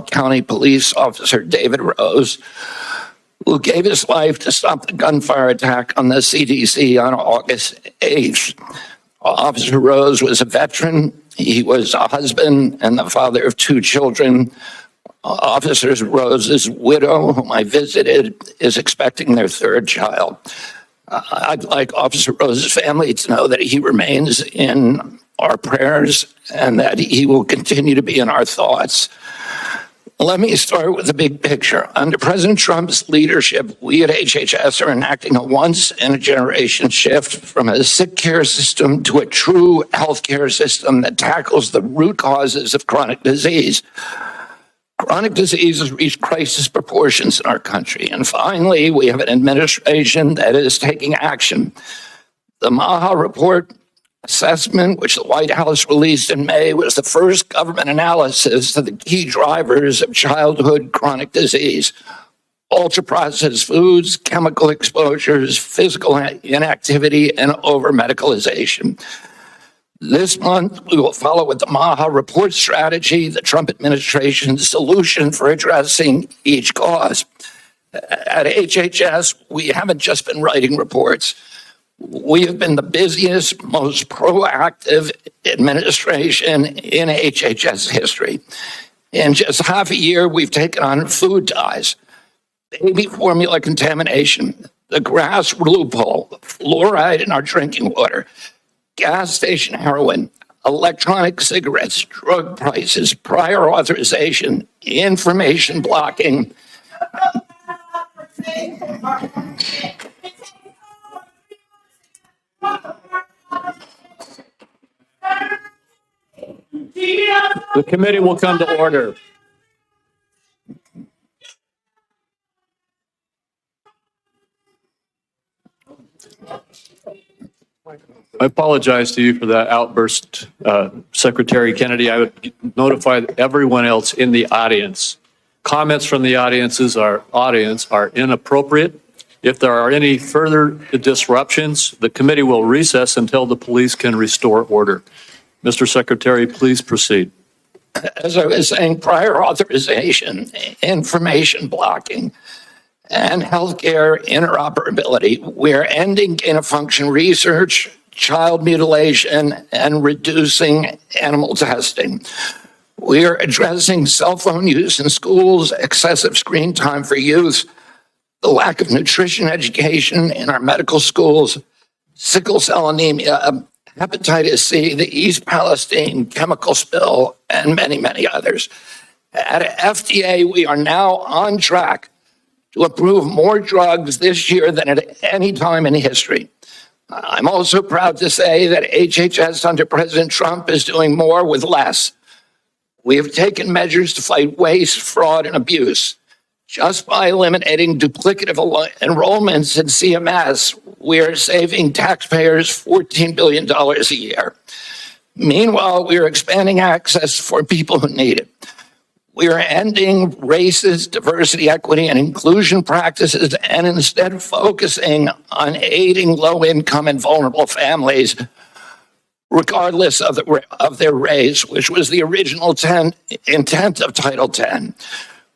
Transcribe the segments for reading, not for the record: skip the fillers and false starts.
County Police Officer David Rose, who gave his life to stop the gunfire attack on the CDC on August 8th. Officer Rose was a veteran. He was a husband and the father of 2 children. Officer Rose's widow, whom I visited, is expecting their 3rd child. I'd like Officer Rose's family to know that he remains in our prayers and that he will continue to be in our thoughts. Let me start with the big picture. Under President Trump's leadership, we at HHS are enacting a once-in-a-generation shift from a sick care system to a true healthcare system that tackles the root causes of chronic disease. Chronic disease has reached crisis proportions in our country. And finally, we have an administration that is taking action. The MAHA report assessment, which the White House released in May, was the first government analysis of the key drivers of childhood chronic disease: ultra-processed foods, chemical exposures, physical inactivity, and over-medicalization. This month, we will follow with the MAHA report strategy, the Trump administration's solution for addressing each cause. At HHS, we haven't just been writing reports. We have been the busiest, most proactive administration in HHS history. In just half a year, we've taken on food dyes, baby formula contamination, the grass loophole, fluoride in our drinking water, gas station heroin, electronic cigarettes, drug prices, prior authorization, information blocking. The committee will come to order. I apologize to you for that outburst, Secretary Kennedy. I would notify everyone else in the audience. Comments from the audience are inappropriate. If there are any further disruptions, the committee will recess until the police can restore order. Mr. Secretary, please proceed. As I was saying, prior authorization, information blocking, and healthcare interoperability. We're ending gain-of-function research, child mutilation, and reducing animal testing. We are addressing cell phone use in schools, excessive screen time for youth, the lack of nutrition education in our medical schools, sickle cell anemia, hepatitis C, the East Palestine chemical spill, and many, many others. At FDA, we are now on track to approve more drugs this year than at any time in history. I'm also proud to say that HHS under President Trump is doing more with less. We have taken measures to fight waste, fraud, and abuse. Just by eliminating duplicative enrollments in CMS, we are saving taxpayers $14 billion a year. Meanwhile, we are expanding access for people who need it. We are ending racist diversity, equity, and inclusion practices and instead focusing on aiding low-income and vulnerable families, regardless of their race, which was the original intent of Title X.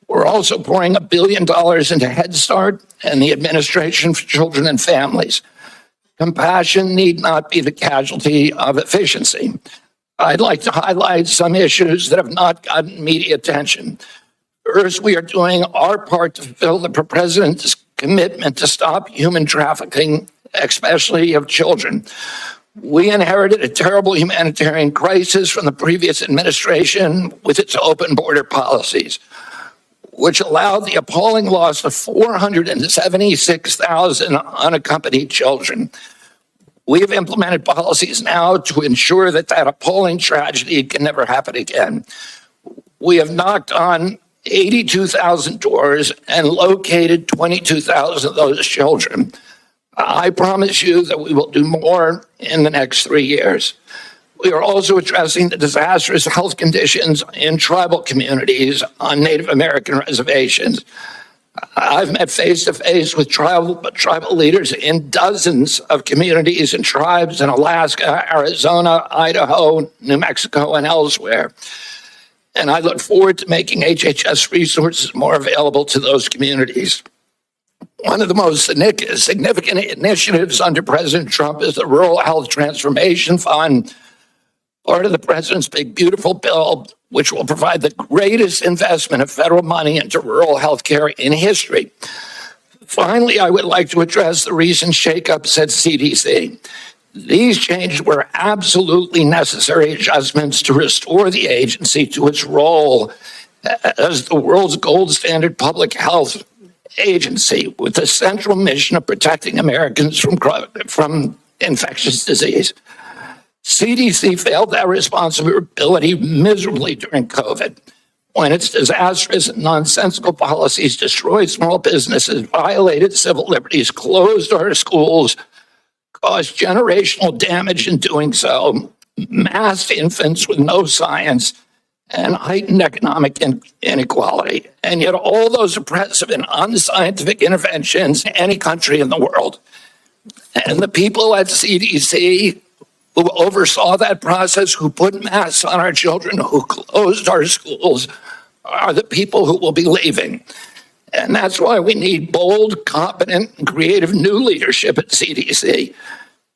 We're also pouring $1 billion into Head Start and the Administration for Children and Families. Compassion need not be the casualty of efficiency. I'd like to highlight some issues that have not gotten media attention. First, we are doing our part to fulfill the President's commitment to stop human trafficking, especially of children. We inherited a terrible humanitarian crisis from the previous administration with its open border policies, which allowed the appalling loss of 476,000 unaccompanied children. We have implemented policies now to ensure that that appalling tragedy can never happen again. We have knocked on 82,000 doors and located 22,000 of those children. I promise you that we will do more in the next 3 years. We are also addressing the disastrous health conditions in tribal communities on Native American reservations. I've met face-to-face with tribal leaders in dozens of communities and tribes in Alaska, Arizona, Idaho, New Mexico, and elsewhere. and I look forward to making HHS resources more available to those communities. One of the most significant initiatives under President Trump is the Rural Health Transformation Fund, part of the president's big, beautiful bill, which will provide the greatest investment of federal money into rural health care in history. Finally, I would like to address the recent shakeups at CDC. These changes were absolutely necessary adjustments to restore the agency to its role as the world's gold standard public health agency with the central mission of protecting Americans from infectious disease. CDC failed that responsibility miserably during COVID, when its disastrous and nonsensical policies destroyed small businesses, violated civil liberties, closed our schools, caused generational damage in doing so, massed infants with no science, and heightened economic inequality. And yet all those oppressive and unscientific interventions in any country in the world. And the people at CDC who oversaw that process, who put masks on our children, who closed our schools, are the people who will be leaving. And that's why we need bold, competent, and creative new leadership at CDC.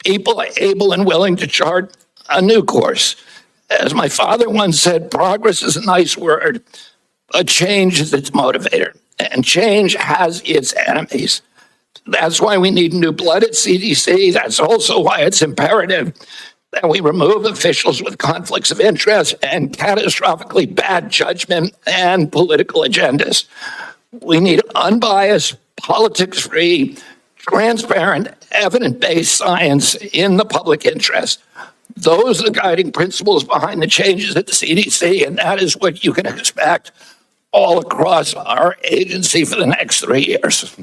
People able and willing to chart a new course. As my father once said, progress is a nice word, but change is its motivator. And change has its enemies. That's why we need new blood at CDC. That's also why it's imperative that we remove officials with conflicts of interest and catastrophically bad judgment and political agendas. We need unbiased, politics-free, transparent, evidence-based science in the public interest. Those are the guiding principles behind the changes at the CDC, and that is what you can expect all across our agency for the next 3 years.